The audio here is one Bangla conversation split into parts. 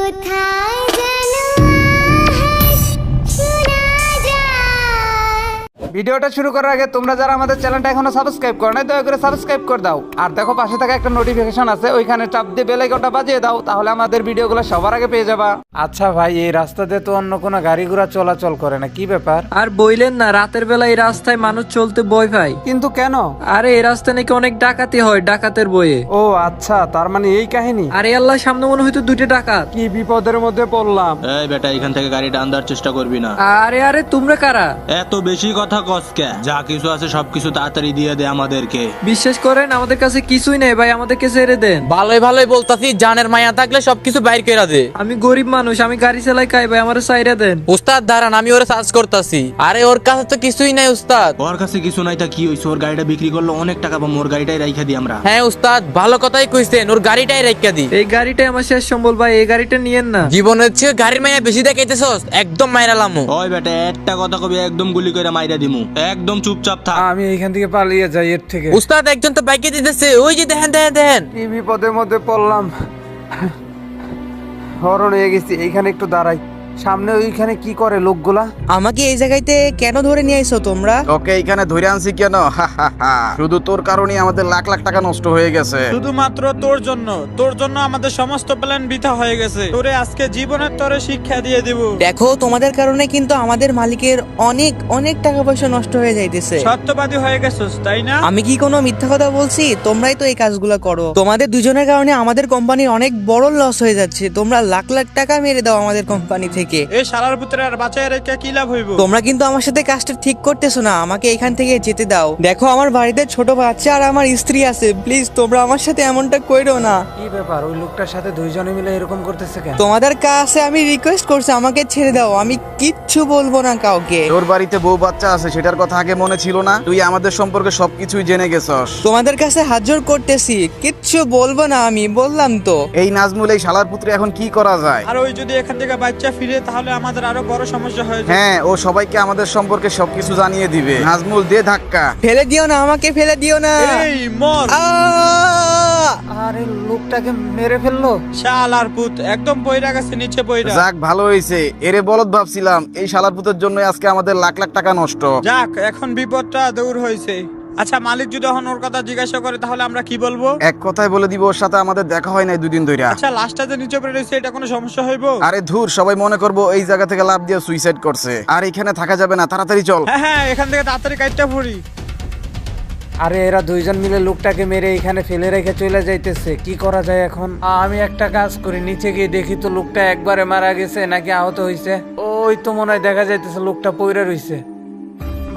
কোথায় যেন আওয়াজ শোনা যায়। ভিডিওটা শুরু করার আগে তোমরা যারা আমাদের চ্যানেলটা এখনো সাবস্ক্রাইব করো না দয়া করে সাবস্ক্রাইব করে দাও, আর দেখো পাশে থাকা একটা নোটিফিকেশন আছে ওইখানে চাপ দিয়ে বেল আইকনটা বাজিয়ে দাও, তাহলে আমাদের ভিডিওগুলো সবার আগে পেয়ে যাবা। আচ্ছা ভাই, এই রাস্তাতে তো অন্য কোনো গাড়ি ঘোড়া চলাচল করে না, কি ব্যাপার? আর বইলেন না, রাতের বেলা এই রাস্তায় মানুষ চলতে ভয় পায়। কিন্তু কেন? আরে এই রাস্তায় নাকি অনেক ডাকাতি হয়, ডাকাতের বইয়ে। ও আচ্ছা, তার মানে এই কাহিনী। আরে আল্লাহ, সামনে মনে হয়তো দুইটা ডাকাত। কি বিপদের মধ্যে পড়লাম। এই বেটা, এখান থেকে গাড়িটা আনবার চেষ্টা করবি না। আরে আরে, তোমরা কারা? এত বেশি কথা কসকে, যা কিছু আছে সবকিছু তাড়াতাড়ি দিয়ে দে আমাদেরকে। বিশ্বাস করেন আমাদের কাছে কিছুই নেই ভাই, আমাদেরকে ছেড়ে দেন। ভালোই ভালোই বলতাছি, জানের মায়া থাকলে সবকিছু বাইর করে দে। আমি গরিব মানুষ, আমি গাড়ি চালাই খাই ভাই, আমার সাইরা দেন। উস্তাদ দাঁড়ান, আমি ওরে সার্চ করতাছি। আরে ওর কাছে তো কিছুই নাই উস্তাদ। ওর কাছে কিছু নাই তা কি হইছে? ওর গাড়িটা বিক্রি করলো অনেক টাকা পাবো, ওর গাড়িটাই রাইখা দিই আমরা। হ্যাঁ উস্তাদ, ভালো কথাই কইছেন, ওর গাড়িটাই রেখে দি। এই গাড়িটাই আমার শেষ সম্বল ভাই, এই গাড়িটা নিয়েন না। জীবনের চেয়ে গাড়ির মায়া বেশি দেখাইতেছস, একদম মাইরালামু। ওই বেটা, একটা কথা কবি একদম গুলি করে মাইরা দিমু, একদম চুপচাপ থাক। আমি এইখান থেকে পালিয়ে যাই এর থেকে। উস্তাদ একজন তো বাইকে দিতেছে, ওই যে দেখেন দেখেন দেখেন। কি বিপদের মধ্যে পড়লাম, হরণ হয়ে গেছি। এইখানে একটু দাঁড়াই, সামনে ওইখানে কি করে লোকগুলা? আমাকে এই জায়গাতে কেন ধরে নিয়ে আইছো তোমরা? তোকে এখানে ধরে আনছি কেন? শুধু তোর কারণেই আমাদের লাখ লাখ টাকা নষ্ট হয়ে গেছে। শুধুমাত্র তোর জন্য আমাদের সমস্ত প্ল্যান বৃথা হয়ে গেছে। তোরে আজকে জীবনের তরে শিক্ষা দিয়ে দিব। দেখো, তোমাদের কারণে কিন্তু আমাদের মালিকের অনেক অনেক টাকা পয়সা নষ্ট হয়ে যাইতেছে। সত্যবাদী হয়ে গেছিস তাই না? আমি কি কোনো মিথ্যা কথা বলছি? তোমরাই তো এই কাজগুলো করো। তোমাদের দুজনের কারণে আমাদের কোম্পানির অনেক বড় লস হয়ে যাচ্ছে। তোমরা লাখ লাখ টাকা মেরে দাও আমাদের কোম্পানি থেকে। এই শালার পুত্রে আর বাঁচায় রেখে কি লাভ হইব? তোমরা কিন্তু আমার সাথে কাজটা ঠিক করতেছো না। আমাকে এখান থেকে যেতে দাও। দেখো, আমার বাড়িতে ছোট বাচ্চা আর আমার স্ত্রী আছে। প্লিজ তোমরা আমার সাথে এমনটা কইরো না। কি ব্যাপার, ওই লোকটার সাথে দুইজনে মিলে এরকম করতেছে কেন? তোমাদের কাছে আমি রিকোয়েস্ট করছি, আমাকে ছেড়ে দাও। আমি কিচ্ছু বলবো না কাউকে। তোর বাড়িতে বউ বাচ্চা আছে, সেটার কথা আগে মনে ছিল না? তুই আমাদের সম্পর্কে সবকিছুই জেনে গেছস। তোমাদের কাছে হাত জোড় করতেছি, কিচ্ছু বলবো না। আমি বললাম তো। এই নাজমুল, এই শালার পুত্রে এখন কি করা যায়? আর ওই যদি এখান থেকে বাচ্চা ফিরে, তাহলে আমাদের আরো বড় সমস্যা হয়ে যাবে। হ্যাঁ, ও সবাইকে আমাদের সম্পর্কে সবকিছু জানিয়ে দিবে। নাজমুল, দে ধাক্কা। ফেলে দিও না, আমাকে ফেলে দিও না। এই মর আহ! আরে লোকটাকে মেরে ফেললো। শালার পুত একদম বইরা গেছে, নিচে বইরা। যাক, ভালো হয়েছে। এরে বলদ ভাবছিলাম, এই শালার পুত্রের জন্য আজকে আমাদের লাখ লাখ টাকা নষ্ট। যাক, এখন বিপদটা দূর হয়েছে। আচ্ছা, মালিক যদি এখন ওর কথা জিজ্ঞাসা করে তাহলে আমরা কি বলবো? এক কথায় বলে দিব, ওর সাথে আমাদের দেখা হয় নাই দুদিন ধরে। আচ্ছা, লাস্টটা যে নিচে পড়ে রয়েছে, এটা কোনো সমস্যা হইব? আরে ধুর, সবাই মনে করবো এই জায়গা থেকে লাফ দিয়ে সুইসাইড করছে। আর এখানে থাকা যাবে না, তাড়াতাড়ি চল। হ্যাঁ হ্যাঁ, এখান থেকে তাড়াতাড়ি কাটটা পড়ি। আরে এরা দুইজন মিলে লোকটাকে মেরে এখানে ফেলে রেখে চলে যাইতেছে, কি করা যায় এখন? আমি একটা কাজ করি, নিচে গিয়ে দেখি তো লোকটা একবারে মারা গেছে নাকি আহত হইছে। ওই তো মনে হয় দেখা যাইতেছে লোকটা পইরা রইছে।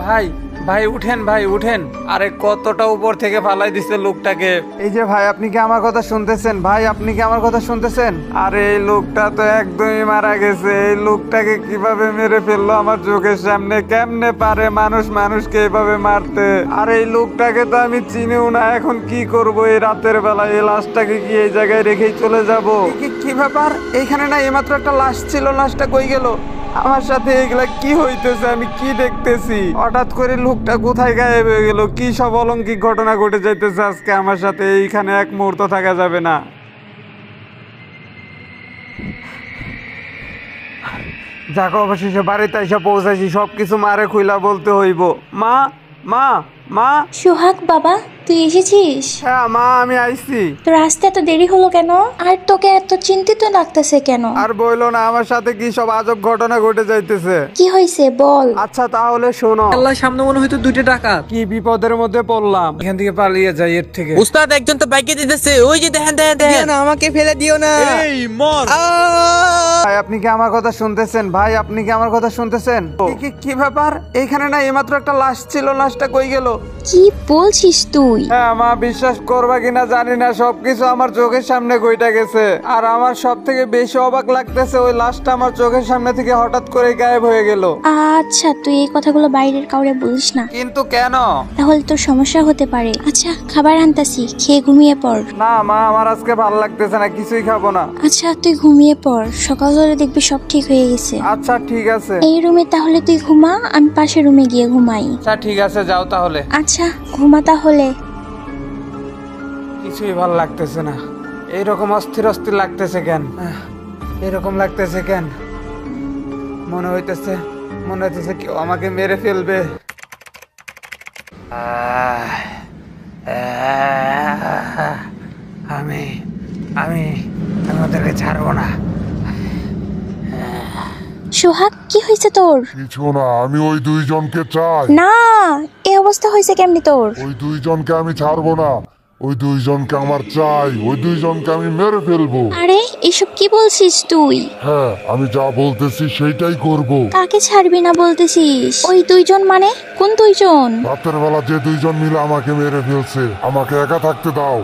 ভাই ভাই উঠেন, ভাই উঠেন। আরে কতটা উপর থেকে ফালাই দিছে লোকটাকে। এই যে ভাই, আপনি কি আমার কথা শুনতেছেন? ভাই, আপনি কি আমার কথা শুনতেছেন? আরে এই লোকটা তো একদমই মারা গেছে। এই লোকটাকে কিভাবে মেরে ফেললো আমার চোখের সামনে? কেমনে পারে মানুষ মানুষকে এইভাবে মারতে? আর এই লোকটাকে তো আমি চিনিও না। এখন কি করব এই রাতের বেলায়? এই লাশটাকে কি এই জায়গায় রেখেই চলে যাব? কি ব্যাপার? এইখানে না এইমাত্র একটা লাশ ছিল, লাশটা কই গেল? আমার সাথে এগুলা কি হইতেছে? আমি কি দেখতেছি? হঠাৎ করে লোকটা কোথায় গায়েব হয়ে গেল? কি সব অলৌকিক ঘটনা ঘটে যাইতেছে আজকে আমার সাথে। এইখানে এক মুহূর্ত থাকা যাবে না। যাক, অবশেষে বাড়িতে এসে পৌঁছাইছি। সবকিছু মারে খুইলা বলতে হইব। মা মা মা। সোহাগ বাবা, তুই এসেছিস? হ্যাঁ মা, আমি আইছি। তোর আসতে এত দেরি হলো কেন? আর তোকে এত চিন্তিত লাগতেছে কেন? আর বইলো না, আমার সাথে কি সব আজব ঘটনা ঘটে যাইতেছে। কি হয়েছে বল। আচ্ছা তাহলে শোনো। আল্লাহ, সামনে মনে হয়তো দুইটা ডাকাত। কি বিপদের মধ্যে পড়লাম, এখান থেকে পালিয়ে যাই এর থেকে। উস্তাদ একজন তো বাইকে দিতেছে, ওই যে দেখেন দেখেন দিও দেখেন। না, আমাকে ফেলে দিও না। এই মর। আহ! ভাই, আপনি কি আমার কথা শুনতেছেন? ভাই, আপনি কি আমার কথা শুনতেছেন? কি ব্যাপার? এইখানে না এইমাত্র একটা লাশ ছিল, লাশটা কই গেল? কি বলছিস তুই? হ্যাঁ মা, বিশ্বাস করবা কিনা জানি না, সবকিছু আমার চোখের সামনে ঘটে গেছে। আর আমার সব থেকে বেশি অবাক লাগতেছে, ওই লাশটা আমার চোখের সামনে থেকে হঠাৎ করে গায়েব হয়ে গেল। আচ্ছা, তুই এই কথাগুলো বাইরের কাউরে বলিস না, কিন্তু কেন? তাহলে তোর সমস্যা হতে পারে। আচ্ছা, খাবার আনতাছি, খেয়ে ঘুমিয়ে পড়। না মা, আমার আজকে ভালো লাগতেছে না, কিছুই খাবো না। আচ্ছা, তুই ঘুমিয়ে পড়, সকাল হলে দেখবি সব ঠিক হয়ে গেছে। আচ্ছা ঠিক আছে। এই রুমে তাহলে তুই ঘুমা, আমি পাশের রুমে গিয়ে ঘুমাই। আচ্ছা ঠিক আছে, যাও তাহলে। আচ্ছা, ঘুমা তাহলে। কিছুই ভালো লাগতেছে না, এইরকম অস্থির অস্থির লাগতেছে কেন? এরকম লাগতেছে কেন? মনে হইতেছে কেউ আমাকে মেরে ফেলবে। আমি আমি আমি ওদেরকে ছাড়বো না। সোহাগ, কি হয়েছে তোর? কিছু না, আমি ওই দুইজনকে চাই। না, এই অবস্থা হয়েছে কেমনি তোর? ওই দুইজনকে আমি ছাড়বো না, ওই দুইজনকে আমার চাই, ওই দুইজনকে আমি মেরে ফেলবো। আরে এসব কি বলছিস তুই? হ্যাঁ, আমি যা বলতেছি সেইটাই করব। কাকে ছাড়বি না বলতেছিস? ওই দুইজন মানে কোন দুইজন? রাতের বেলা যে দুইজন মিলে আমাকে মেরে ফেলছে, আমাকে একা থাকতে দাও।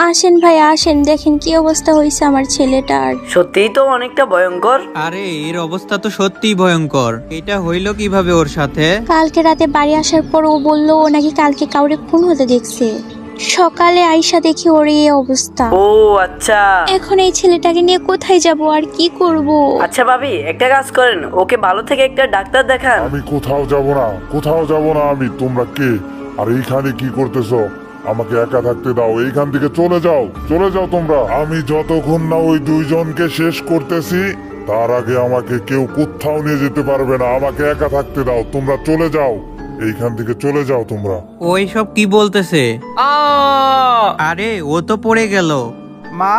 আসেন ভাই আসেন, দেখেন কি অবস্থা হয়েছে আমার ছেলেটার। সত্যিই তো অনেকটা ভয়ঙ্কর। আরে এর অবস্থা তো সত্যিই ভয়ঙ্কর। এটা হইলো কিভাবে ওর সাথে? কালকে রাতে বাড়ি আসার পর ও বললো ও নাকি কালকে কাউরে খুন হতে দেখছে। সকালে আইসা দেখি ওর এই অবস্থা। ও আচ্ছা। এখন এই ছেলেটাকে নিয়ে কোথায় যাব আর কি করব? আচ্ছা ভাবি, একটা কাজ করেন, ওকে ভালো থেকে একটা ডাক্তার দেখান। আমি কোথাও যাব না, কোথাও যাব না। আমি, তোমরা কে আর এইখানে কি করতেছো? আমাকে একা থাকতে দাও, এইখান থেকে চলে যাও, চলে যাও তোমরা। আমি যতক্ষণ না ওই দুইজনকে শেষ করতেছি তার আগে আমাকে কেউ কোথাও নিয়ে যেতে পারবে না। আমাকে একা থাকতে দাও, তোমরা চলে যাও, এইখান থেকে চলে যাও তোমরা। ওই সব কি বলতেছে? আরে ও তো পড়ে গেল। মা,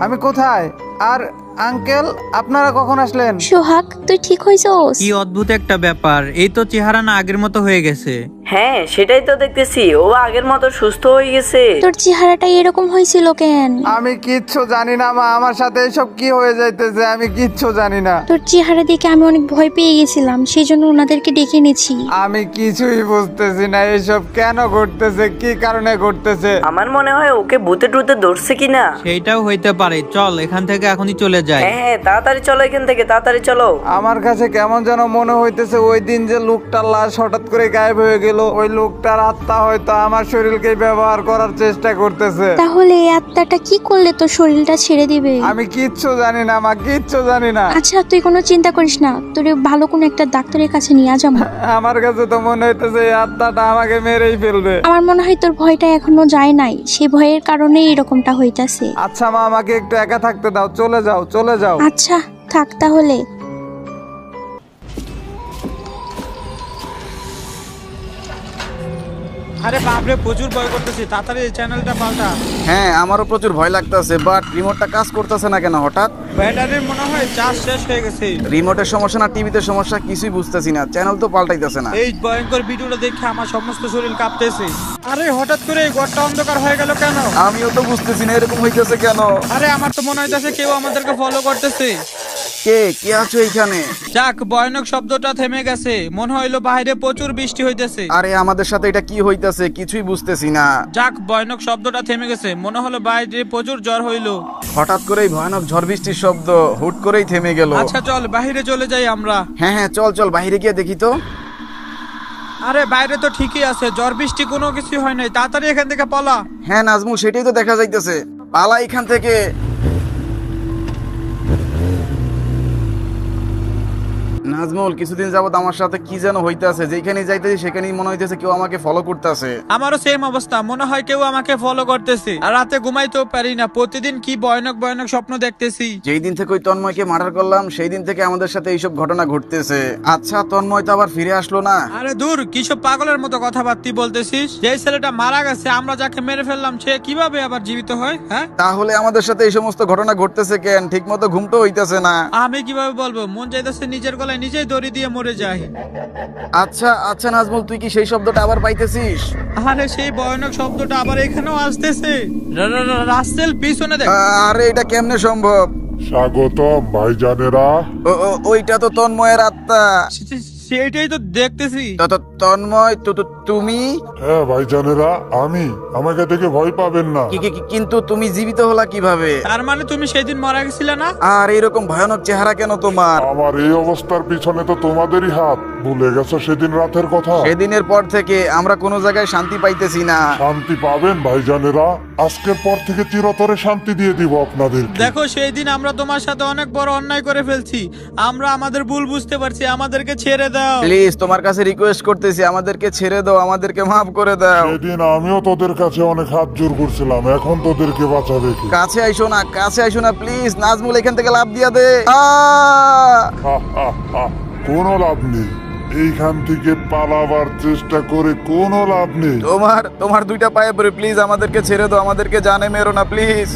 আমি কোথায়? আর আঙ্কেল, আপনারা কখন আসলেন? সোহাগ, তুই ঠিক হইছস? কি অদ্ভুত একটা ব্যাপার, এই তো চেহারা না আগের মতো হয়ে গেছে। হ্যাঁ সেটাই তো দেখতেছি, ও আগের মতো সুস্থ হয়ে গেছে। তোর চেহারাটা এরকম হয়েছিল কেন? আমি কিচ্ছু জানি না মা, আমার সাথে এসব কি হয়ে যাইতেছে আমি কিচ্ছু জানি না। তোর চেহারা দেখে আমি অনেক ভয় পেয়ে গেছিলাম, সেই জন্য ওনাদেরকে ডেকে এনেছি। আমি কিছুই বুঝতেছি না এসব কেন ঘটতেছে, কি কারণে ঘটতেছে। আমার মনে হয় ওকে ভূতে টুতে ধরছে কিনা। সেইটাও হইতে পারে। চল এখান থেকে এখনই চলে যাই। হ্যাঁ হ্যাঁ, তাড়াতাড়ি চলো এখান থেকে, তাড়াতাড়ি চলো। আমার কাছে কেমন যেন মনে হইতেছে ওই দিন যে লোকটার লাশ হঠাৎ করে গায়েব হয়ে গেল, ওই লোকটার আত্মা হয়তো আমার শরীরকে ব্যবহার করার চেষ্টা করতেছে। তাহলে এই আত্মাটা কি করলে তোর শরীরটা ছেড়ে দিবে? আমি কিচ্ছু জানি না মা, কিচ্ছু জানি না। আচ্ছা তুই কোনো চিন্তা করিস না, তোর ভালো কোনো একটা ডাক্তারের কাছে নিয়ে যাবো। আমার কাছে তো মনে হইতেছে এই আত্মাটা আমাকে মেরেই ফেলবে। আমার মনে হয় তোর ভয়টা এখনো যায় নাই, সেই ভয়ের কারণেই এরকমটা হইতাছে। আচ্ছা মা, আমাকে একটু একা থাকতে দাও, চলে যাও, চলে যাও। আচ্ছা থাক তাহলে। আরে বাপরে, প্রচুর ভয় করতেছি, তাড়াতাড়ি এই চ্যানেলটা পাল্টা। হ্যাঁ, আমারও প্রচুর ভয় লাগতেছে, বাট রিমোটটা কাজ করতেছে না কেন হঠাৎ? ব্যাটারির মনে হয় চার্জ শেষ হয়ে গেছে। রিমোটের সমস্যা না টিভিতে সমস্যা, কিছুই বুঝতেছি না। চ্যানেল তো পাল্টাইতেছে না। এই ভয়ঙ্কর ভিডিওটা দেখে আমার সমস্ত শরীর কাঁপতেছে। আরে হঠাৎ করে এই ঘরটা অন্ধকার হয়ে গেল কেন? আমিও তো বুঝতেছি না এরকম হইতেছে কেন। আরে আমার তো মনে হইতেছে কেউ আমাদেরকে ফলো করতেছে। কে আছো এইখানে? যাক, ভয়ানক শব্দটা থেমে গেছে, মনে হইলো বাইরে প্রচুর বৃষ্টি হইতেছে। আরে আমাদের সাথে এটা কি হইতাছে কিছুই বুঝতেছি না। যাক, ভয়ানক শব্দটা থেমে গেছে, মনে হলো বাইরে প্রচুর জ্বর হইলো। হঠাৎ করেই ভয়ানক ঝড় বৃষ্টির শব্দ হুট করেই থেমে গেল। আচ্ছা চল বাইরে চলে যাই আমরা। হ্যাঁ হ্যাঁ, চল বাইরে গিয়ে দেখি তো। আরে বাইরে তো ঠিকই আছে, ঝড় বৃষ্টি কোনো কিছু হয় নাই, তাড়াতাড়ি এখান থেকে পলা। হ্যাঁ নাজমুল, সেটাই তো দেখা যাইতেছে, পালা এখান থেকে। নাজমুল, কিছুদিন যাবত আমার সাথে কি যেন হইতাছে, যেখানেই যাইতেছি সেখানেই মনে হইতেছে কেউ আমাকে ফলো করতেছে। আমারও সেম অবস্থা, মনে হয় কেউ আমাকে ফলো করতেছে। আর রাতে ঘুমাইতেও পারি না, প্রতিদিন কি ভয়ানক স্বপ্ন দেখতেছি। যেই দিন থেকে ওই তন্ময়কে মার্ডার করলাম সেই দিন থেকে আমাদের সাথে এইসব ঘটনা ঘটতেছে। আচ্ছা, তন্ময় তো আবার ফিরে আসলো না? আরে দূর, কিসব পাগলের মতো কথাবার্তা বলতেছিস? যে ছেলেটা মারা গেছে, আমরা যাকে মেরে ফেললাম, সে কিভাবে আবার জীবিত হয়? হ্যাঁ, তাহলে আমাদের সাথে এই সমস্ত ঘটনা ঘটতেছে কেন? ঠিক মতো ঘুমটো হইতেছে না। আমি কিভাবে বলবো? মন চাইতেছে নিজের গলায় নিজেই দড়ি দিয়ে মরে যায়। আচ্ছা নাজমুল, তুই কি সেই শব্দটা আবার পাইতেছিস? আরে সেই ভয়ানক শব্দটা আবার এখানেও আসতেছে। রাসেল, পিছনে দেখ। আরে এটা কেমনে সম্ভব? স্বাগতম ভাইজানেরা। ওইটা তো তন্ময়ের আত্মা। সেইটাই তো দেখতেছি। তন্ময়, তুমি? হ্যাঁ ভাইজানেরা, আমি। আমাকে দেখে ভয় পাবেন না। কিন্তু তুমি জীবিত হলা কিভাবে? তার মানে তুমি সেদিন মারা গেছিলে না? আর এরকম ভয়ানক চেহারা কেন তোমার? আমার এই অবস্থার পিছনে তো তোমাদেরই হাত। ভুলে গেছো সেদিন রাতের কথা? সেদিনের পর থেকে আমরা কোনো জায়গায় শান্তি পাইতেছি না। শান্তি পাবেন ভাইজানেরা, আজকের পর থেকে চিরতরে শান্তি দিয়ে দিব আপনাদের। দেখো সেই দিন আমরা তোমার সাথে অনেক বড় অন্যায় করে ফেলছি, আমরা আমাদের ভুল বুঝতে পারছি, আমাদেরকে ছেড়ে দাও। প্লিজ তোমার কাছে রিকোয়েস্ট করতেছি, আমাদেরকে ছেড়ে দাও, আমাদেরকে মাফ করে দাও। সেদিন আমিও তোদের কাছে অনেক হাত জোর করছিলাম, এখন তোদেরকে বাঁচাবে কে? কাছে আইসো না, কাছে আইসো না প্লিজ। নাজমুল এখান থেকে লাফ দিয়া দে। হা, হা, হা, কোনো লাভ নেই, এইখান থেকে পালাবার চেষ্টা করে কোনো লাভ নেই। তোমার দুইটা পায়ে পড়ে প্লিজ আমাদেরকে ছেড়ে দাও, আমাদেরকে জানে মেরো না প্লিজ।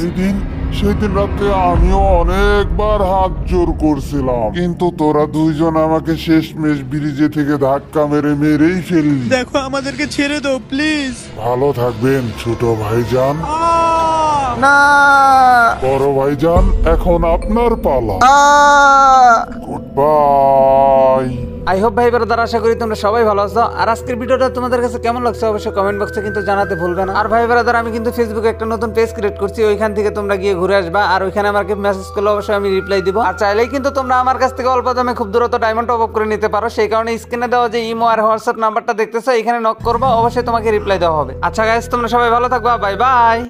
সেদিন রাতে আমিও অনেকবার হাত জোর করছিলাম, কিন্তু তোরা দুইজন আমাকে শেষমেশ ব্রিজে থেকে ধাক্কা মেরেই ফেললি। দেখো আমাদেরকে ছেড়ে দাও প্লিজ। ভালো থাকবেন ছোট ভাইজান। না বড় ভাইজান, এখন আপনার পালা। Good bye. আই হোপ ভাই ব্রাদার, আশা করি তোমরা সবাই ভালো আছো। আর আজকের ভিডিওটা তোমাদের কাছে কেমন লাগছে অবশ্যই কমেন্ট বক্সে কিন্তু জানাতে ভুলবে না। আর ভাই ব্রাদার, আমি কিন্তু ফেসবুকে একটা নতুন পেজ ক্রিয়েট করছি, ওইখান থেকে তোমরা গিয়ে ঘুরে আসবা। আর ওইখানে আমাকে মেসেজ করলে অবশ্যই আমি রিপ্লাই দিব। আর চাইলেই কিন্তু তোমরা আমার কাছ থেকে অল্প দামে খুব দ্রুত ডায়মন্ড টপ আপ করে নিতে পারো। সেই কারণে স্ক্রিনে দেওয়া যে ইমো আর হোয়াটসঅ্যাপ নাম্বারটা দেখতেছো, এখানে নক করবা, অবশ্যই তোমাকে রিপ্লাই দেওয়া হবে। আচ্ছা গাইস, তোমরা সবাই ভালো থাকবা, বাই বাই।